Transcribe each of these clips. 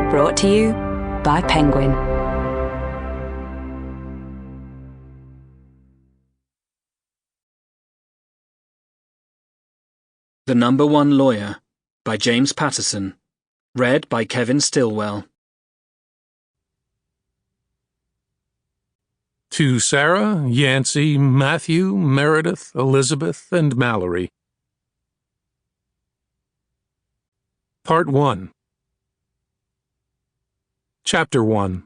Brought to you by Penguin. The Number One Lawyer by James Patterson. Read by Kevin Stillwell. To Sarah, Yancey, Matthew, Meredith, Elizabeth, and Mallory. Part 1. Chapter 1.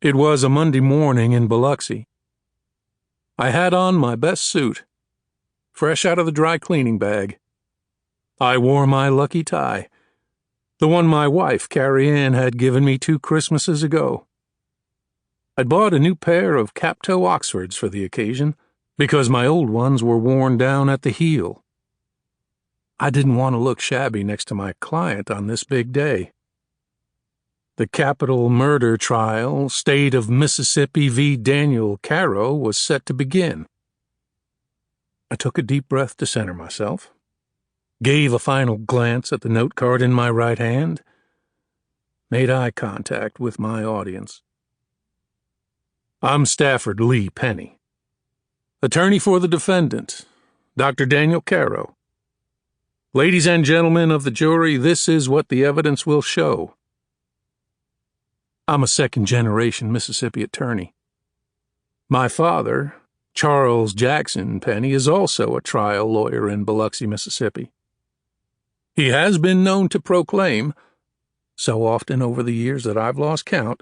It was a Monday morning in Biloxi. I had on my best suit, fresh out of the dry cleaning bag. I wore my lucky tie, the one my wife, Carrie Ann, had given me 2 Christmases ago. I'd bought a new pair of cap-toe Oxfords for the occasion, because my old ones were worn down at the heel. I didn't want to look shabby next to my client on this big day. The capital murder trial, State of Mississippi v. Daniel Caro, was set to begin. I took a deep breath to center myself, gave a final glance at the note card in my right hand, made eye contact with my audience. I'm Stafford Lee Penney, attorney for the defendant, Dr. Daniel Caro. Ladies and gentlemen of the jury, this is what the evidence will show. I'm a second-generation Mississippi attorney. My father, Charles Jackson Penney, is also a trial lawyer in Biloxi, Mississippi. He has been known to proclaim, so often over the years that I've lost count,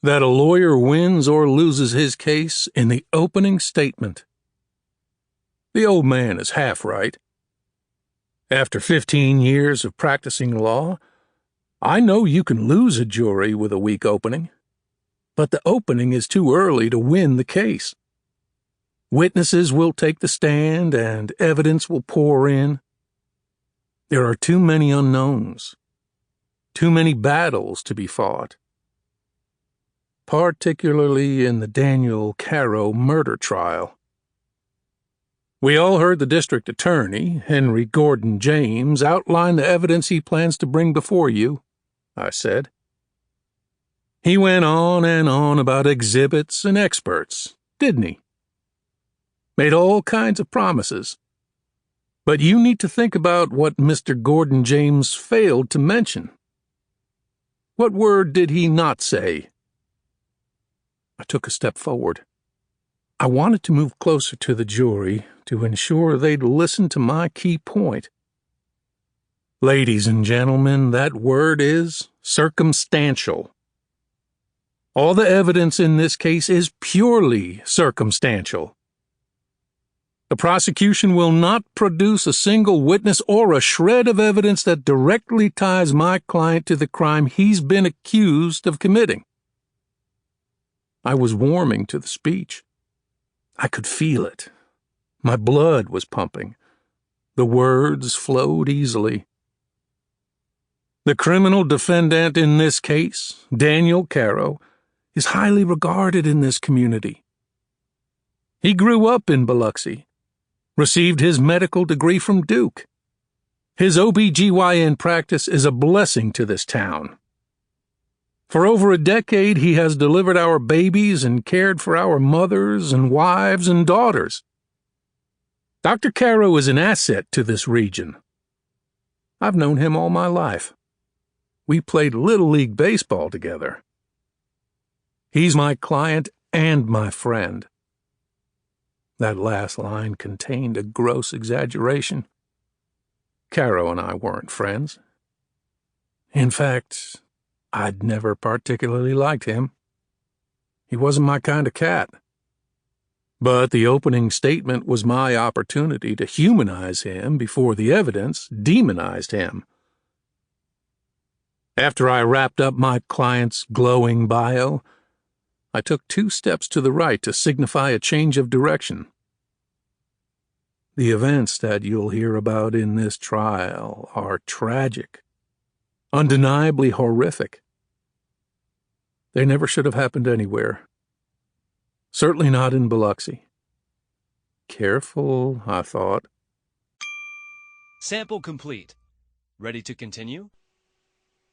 that a lawyer wins or loses his case in the opening statement. The old man is half right. After 15 years of practicing law, I know you can lose a jury with a weak opening, but the opening is too early to win the case. Witnesses will take the stand and evidence will pour in. There are too many unknowns, too many battles to be fought. Particularly in the Daniel Caro murder trial. We all heard the district attorney, Henry Gordon James, outline the evidence he plans to bring before you, I said. He went on and on about exhibits and experts, didn't he? Made all kinds of promises. But you need to think about what Mr. Gordon James failed to mention. What word did he not say? I took a step forward. I wanted to move closer to the jury to ensure they'd listen to my key point. Ladies and gentlemen, that word is circumstantial. All the evidence in this case is purely circumstantial. The prosecution will not produce a single witness or a shred of evidence that directly ties my client to the crime he's been accused of committing. I was warming to the speech. I could feel it. My blood was pumping. The words flowed easily. The criminal defendant in this case, Daniel Caro, is highly regarded in this community. He grew up in Biloxi, received his medical degree from Duke. His OB/GYN practice is a blessing to this town. For over a decade, he has delivered our babies and cared for our mothers and wives and daughters. Dr. Caro is an asset to this region. I've known him all my life. We played Little League baseball together. He's my client and my friend. That last line contained a gross exaggeration. Caro and I weren't friends. In fact, I'd never particularly liked him. He wasn't my kind of cat. But the opening statement was my opportunity to humanize him before the evidence demonized him. After I wrapped up my client's glowing bio, I took 2 steps to the right to signify a change of direction. The events that you'll hear about in this trial are tragic, undeniably horrific. They never should have happened anywhere. Certainly not in Biloxi. Careful, I thought. Sample complete. Ready to continue?